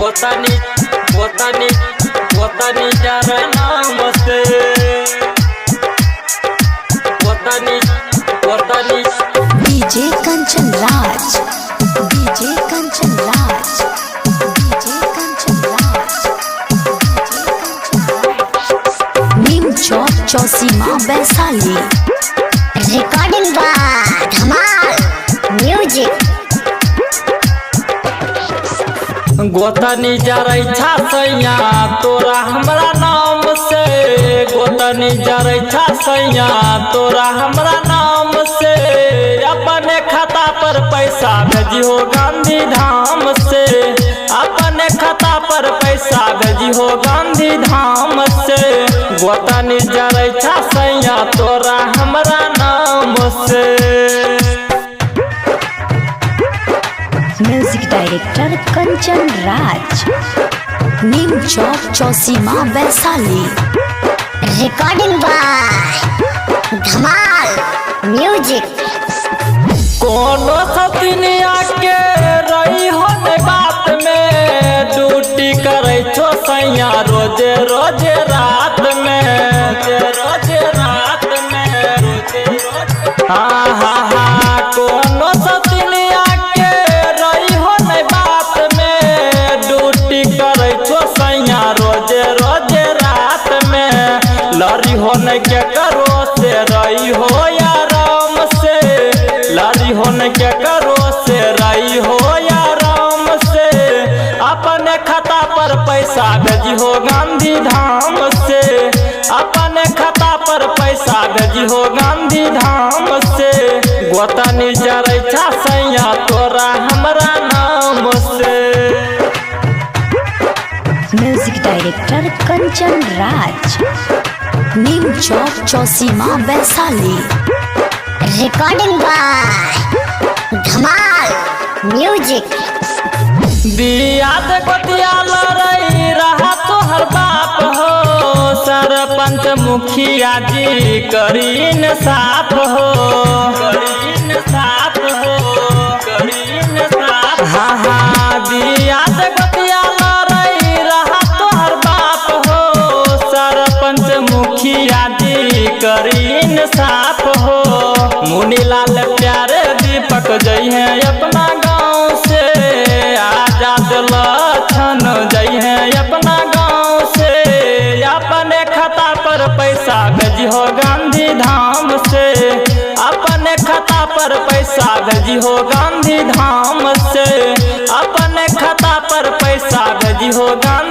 गोतानी गोतानी गोतानी जारे नाम से गोतानी गोतानी DJ Kanchan Raj, DJ Kanchan Raj, DJ Kanchan Raj, Neem Chowk Chausima Vaishali. Recording by Dhamaal music. गोतनी जरै छा सैया तोरा हमरा नाम से, गोतनी जरै छा सैया तोरा हमरा नाम से। अपने खाता पर पैसा भेजियो गांधी धाम से, अपने खाता पर पैसा भेजियो गांधी धाम से। गोतनी जरै छा सैया तोरा हमरा नाम से। Music director Kanchan Raj, Neem Chowk Chausima Vaishali. Recording by Dhamaal music. कोनो सतिनिया के रही हो ने बात में, ड्यूटी करे छो सैया रोजे रोजे रात में, रोजे रात में, रोजे रोजे। हाँ हाँ हाँ कोनो सतिनिया के रही हो ने बात में, ड्यूटी करे छो सैया रोजे रोजे रात में। लड़ी हो ने के करो से रही हो आराम से, लड़ी हो ने के करो से रही हो आराम से। अपने खाता पर पैसा भेजी हो गांधी धाम से, अपने खाता पर पैसा भेजी हो गांधी धाम से। गोतनी जरै छा सैया तोरा हमरा नाम से। Music director Kanchan Raj, Neem Chowk Chausima Vaishali. Recording by Dhamaal music. दियाद गोतिया लड़ई रहा तोहर बाप हो, सरपंच मुखिया जी करीन साफ हो, करीन साफ हो, करीन साफ। हाँ हाँ दियाद गोतिया लड़ई रहा तोहर बाप हो, सरपंच मुखिया जी करीन साफ हो। मुनीलाल प्यारे दीपक जई है अपना गाँव से, आजाद लक्षण जई है अपना गाँव से। अपने खाता पर पैसा भेजी हो गांधी धाम से, अपने खाता पर पैसा भेजी हो गांधी धाम से, अपने खाता पर पैसा भेजी हो गांधी